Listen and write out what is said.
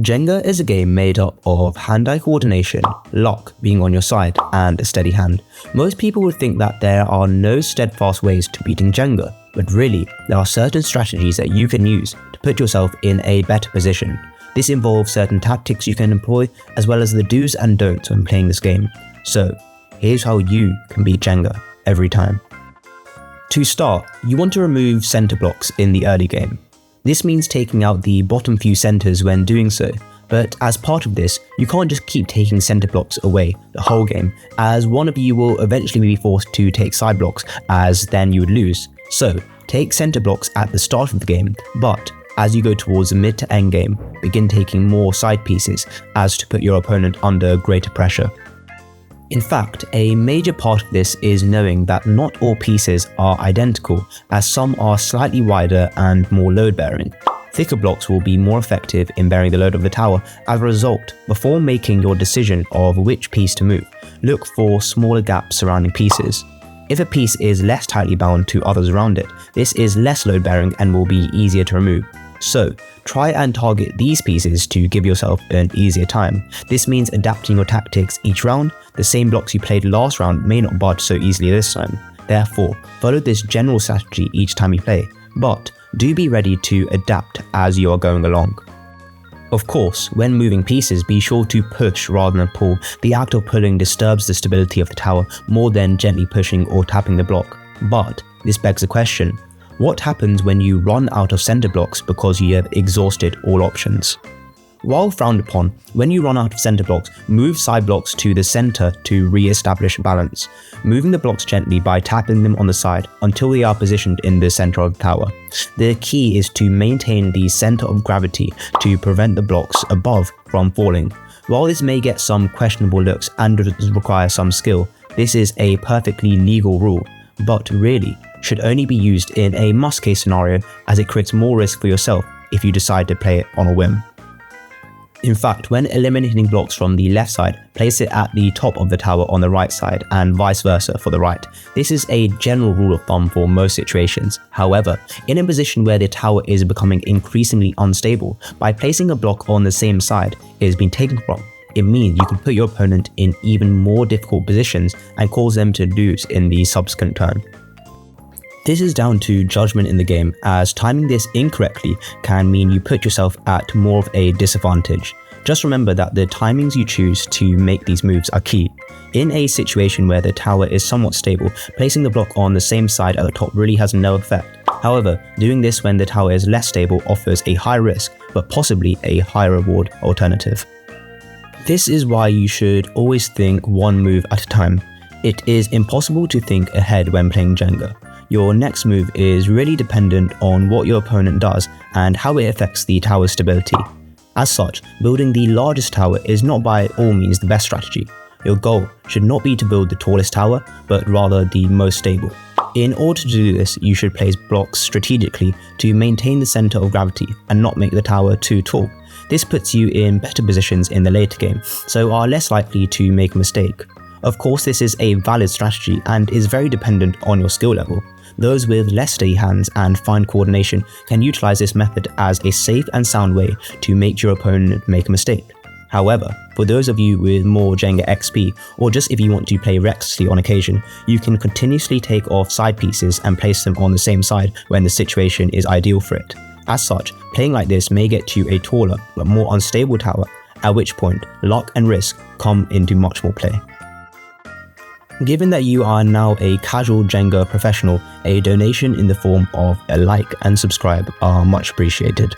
Jenga is a game made up of hand-eye coordination, luck being on your side, and a steady hand. Most people would think that there are no steadfast ways to beating Jenga, but really, there are certain strategies that you can use to put yourself in a better position. This involves certain tactics you can employ, as well as the do's and don'ts when playing this game. So, here's how you can beat Jenga every time. To start, you want to remove center blocks in the early game. This means taking out the bottom few centers when doing so, but as part of this, you can't just keep taking center blocks away the whole game, as one of you will eventually be forced to take side blocks, as then you would lose. So, take center blocks at the start of the game, but as you go towards the mid to end game, begin taking more side pieces as to put your opponent under greater pressure. In fact, a major part of this is knowing that not all pieces are identical, as some are slightly wider and more load-bearing. Thicker blocks will be more effective in bearing the load of the tower. As a result, before making your decision of which piece to move, look for smaller gaps surrounding pieces. If a piece is less tightly bound to others around it, this is less load-bearing and will be easier to remove. So, try and target these pieces to give yourself an easier time. This means adapting your tactics each round. The same blocks you played last round may not budge so easily this time. Therefore, follow this general strategy each time you play, but do be ready to adapt as you are going along. Of course, when moving pieces, be sure to push rather than pull. The act of pulling disturbs the stability of the tower more than gently pushing or tapping the block. But this begs the question, what happens when you run out of center blocks because you have exhausted all options? While frowned upon, when you run out of center blocks, move side blocks to the center to re-establish balance, moving the blocks gently by tapping them on the side until they are positioned in the center of the tower. The key is to maintain the center of gravity to prevent the blocks above from falling. While this may get some questionable looks and does require some skill, this is a perfectly legal rule, but really should only be used in a must-case scenario, as it creates more risk for yourself if you decide to play it on a whim. In fact, when eliminating blocks from the left side, place it at the top of the tower on the right side and vice versa for the right. This is a general rule of thumb for most situations. However, in a position where the tower is becoming increasingly unstable, by placing a block on the same side it has been taken from, it means you can put your opponent in even more difficult positions and cause them to lose in the subsequent turn. This is down to judgment in the game, as timing this incorrectly can mean you put yourself at more of a disadvantage. Just remember that the timings you choose to make these moves are key. In a situation where the tower is somewhat stable, placing the block on the same side at the top really has no effect. However, doing this when the tower is less stable offers a high risk, but possibly a high reward alternative. This is why you should always think one move at a time. It is impossible to think ahead when playing Jenga. Your next move is really dependent on what your opponent does and how it affects the tower's stability. As such, building the largest tower is not by all means the best strategy. Your goal should not be to build the tallest tower, but rather the most stable. In order to do this, you should place blocks strategically to maintain the center of gravity and not make the tower too tall. This puts you in better positions in the later game, so are less likely to make a mistake. Of course, this is a valid strategy and is very dependent on your skill level. Those with less steady hands and fine coordination can utilize this method as a safe and sound way to make your opponent make a mistake. However, for those of you with more Jenga XP, or just if you want to play recklessly on occasion, you can continuously take off side pieces and place them on the same side when the situation is ideal for it. As such, playing like this may get you a taller but more unstable tower, at which point luck and risk come into much more play. Given that you are now a casual Jenga professional, a donation in the form of a like and subscribe are much appreciated.